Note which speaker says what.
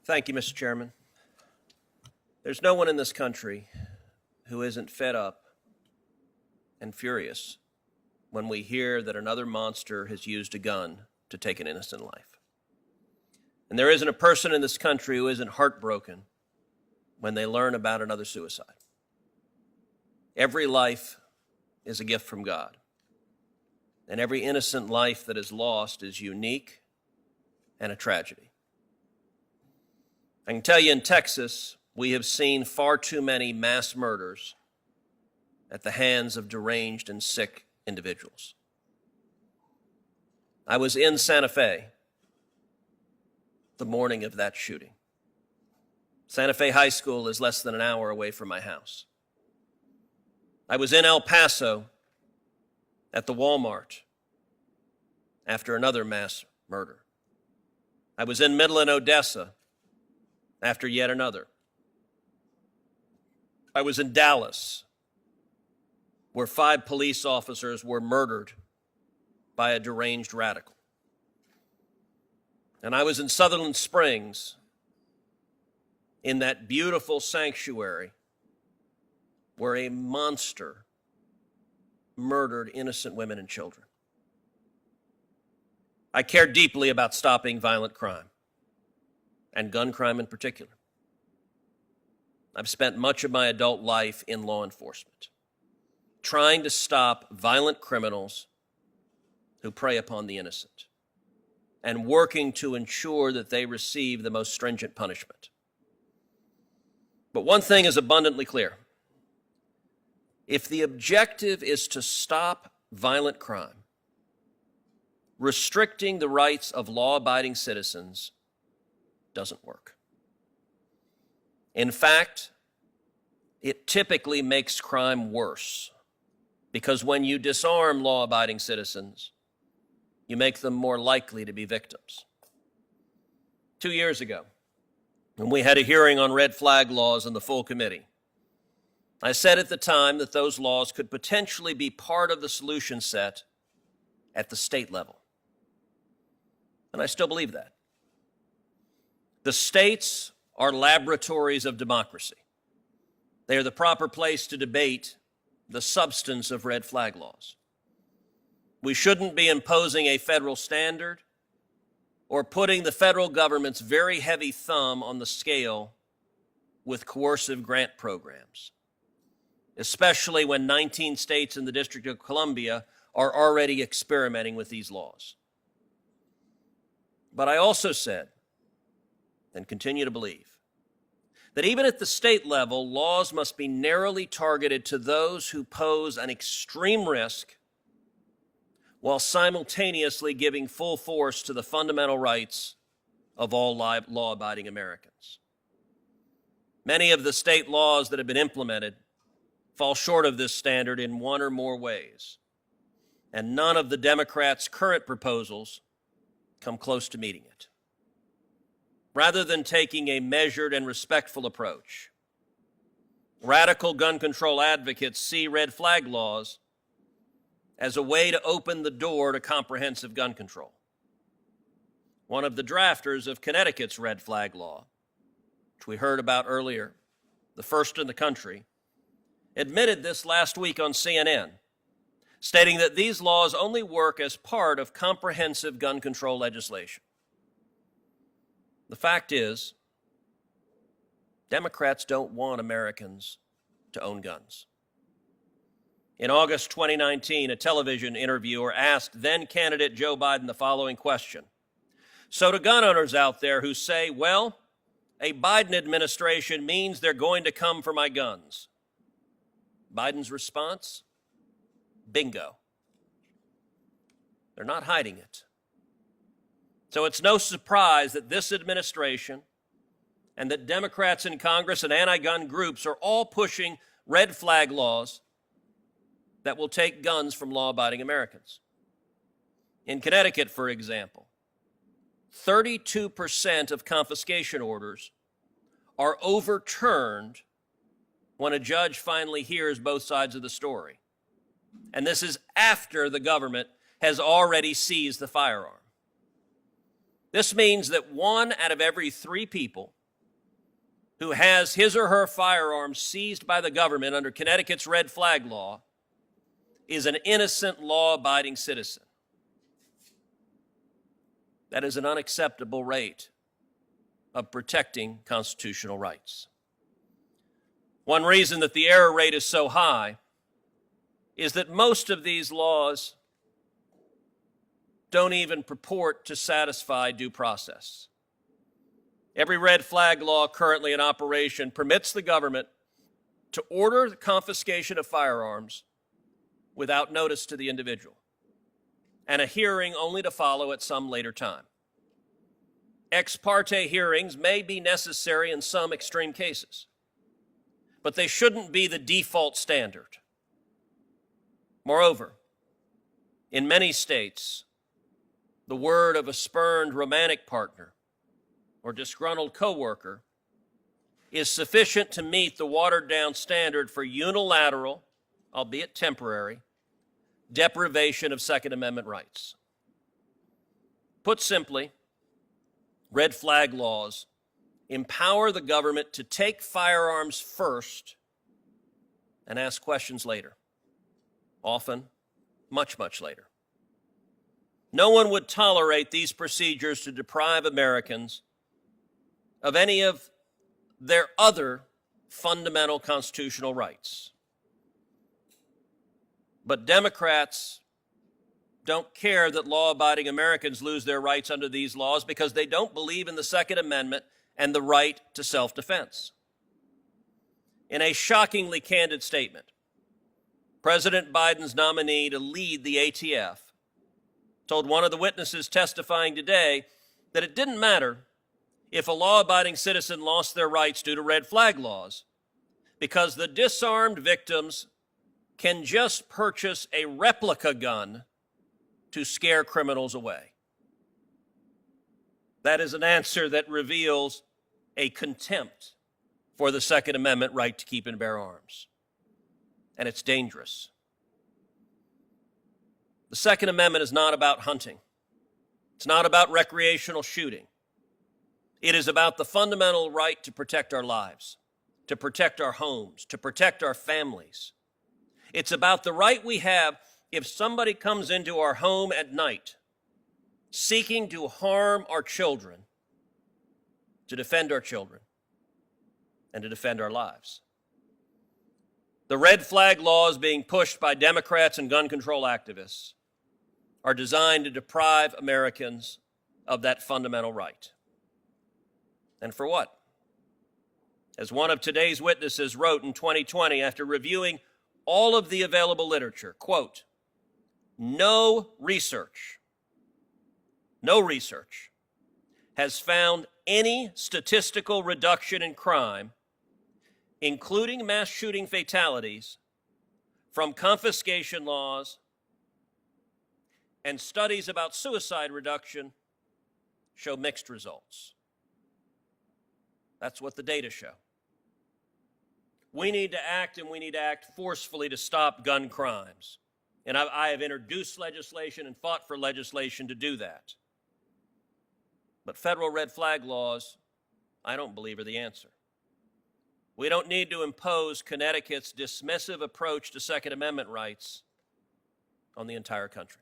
Speaker 1: Thank you, Mr. Chairman. There's no one in this country who isn't fed up and furious when we hear that another monster has used a gun to take an innocent life. And there isn't a person in this country who isn't heartbroken when they learn about another suicide. Every life is a gift from God, and every innocent life that is lost is unique and a tragedy. I can tell you in Texas, we have seen far too many mass murders at the hands of deranged and sick individuals. I was in Santa Fe the morning of that shooting. Santa Fe High School is less than an hour away from my house. I was in El Paso at the Walmart after another mass murder. I was in Midland, Odessa after yet another. I was in Dallas, where 5 police officers were murdered by a deranged radical. And I was in Sutherland Springs, in that beautiful sanctuary where a monster murdered innocent women and children. I care deeply about stopping violent crime, and gun crime in particular. I've spent much of my adult life in law enforcement, trying to stop violent criminals who prey upon the innocent, and working to ensure that they receive the most stringent punishment. But one thing is abundantly clear. If the objective is to stop violent crime, restricting the rights of law-abiding citizens doesn't work. In fact, it typically makes crime worse, because when you disarm law-abiding citizens, you make them more likely to be victims. 2 years ago, when we had a hearing on red flag laws in the full committee, I said at the time that those laws could potentially be part of the solution set at the state level. And I still believe that. The states are laboratories of democracy. They are the proper place to debate the substance of red flag laws. We shouldn't be imposing a federal standard or putting the federal government's very heavy thumb on the scale with coercive grant programs, especially when 19 states and the District of Columbia are already experimenting with these laws. But I also said, and continue to believe, that even at the state level, laws must be narrowly targeted to those who pose an extreme risk while simultaneously giving full force to the fundamental rights of all law-abiding Americans. Many of the state laws that have been implemented fall short of this standard in one or more ways, and none of the Democrats' current proposals come close to meeting it. Rather than taking a measured and respectful approach, radical gun control advocates see red flag laws as a way to open the door to comprehensive gun control. One of the drafters of Connecticut's red flag law, which we heard about earlier, the first in the country, admitted this last week on CNN, stating that these laws only work as part of comprehensive gun control legislation. The fact is, Democrats don't want Americans to own guns. In August 2019, a television interviewer asked then-candidate Joe Biden the following question. So to gun owners out there who say, well, a Biden administration means they're going to come for my guns. Biden's response? Bingo. They're not hiding it. So it's no surprise that this administration and that Democrats in Congress and anti-gun groups are all pushing red flag laws that will take guns from law-abiding Americans. In Connecticut, for example, 32% of confiscation orders are overturned when a judge finally hears both sides of the story. And this is after the government has already seized the firearm. This means that 1 out of every 3 people who has his or her firearm seized by the government under Connecticut's red flag law is an innocent, law-abiding citizen. That is an unacceptable rate of protecting constitutional rights. One reason that the error rate is so high is that most of these laws don't even purport to satisfy due process. Every red flag law currently in operation permits the government to order the confiscation of firearms without notice to the individual, and a hearing only to follow at some later time. Ex parte hearings may be necessary in some extreme cases, but they shouldn't be the default standard. Moreover, in many states, the word of a spurned romantic partner or disgruntled coworker is sufficient to meet the watered-down standard for unilateral, albeit temporary, deprivation of Second Amendment rights. Put simply, red flag laws empower the government to take firearms first and ask questions later, often much, much later. No one would tolerate these procedures to deprive Americans of any of their other fundamental constitutional rights. But Democrats don't care that law-abiding Americans lose their rights under these laws because they don't believe in the Second Amendment and the right to self-defense. In a shockingly candid statement, President Biden's nominee to lead the ATF told one of the witnesses testifying today that it didn't matter if a law-abiding citizen lost their rights due to red flag laws, because the disarmed victims can just purchase a replica gun to scare criminals away. That is an answer that reveals a contempt for the Second Amendment right to keep and bear arms. And it's dangerous. The Second Amendment is not about hunting. It's not about recreational shooting. It is about the fundamental right to protect our lives, to protect our homes, to protect our families. It's about the right we have if somebody comes into our home at night seeking to harm our children, to defend our children and to defend our lives. The red flag laws being pushed by Democrats and gun control activists are designed to deprive Americans of that fundamental right. And for what? As one of today's witnesses wrote in 2020 after reviewing all of the available literature, quote, no research has found any statistical reduction in crime, including mass shooting fatalities, from confiscation laws, and studies about suicide reduction show mixed results. That's what the data show. We need to act, and we need to act forcefully to stop gun crimes. And I have introduced legislation and fought for legislation to do that. But federal red flag laws, I don't believe, are the answer. We don't need to impose Connecticut's dismissive approach to Second Amendment rights on the entire country.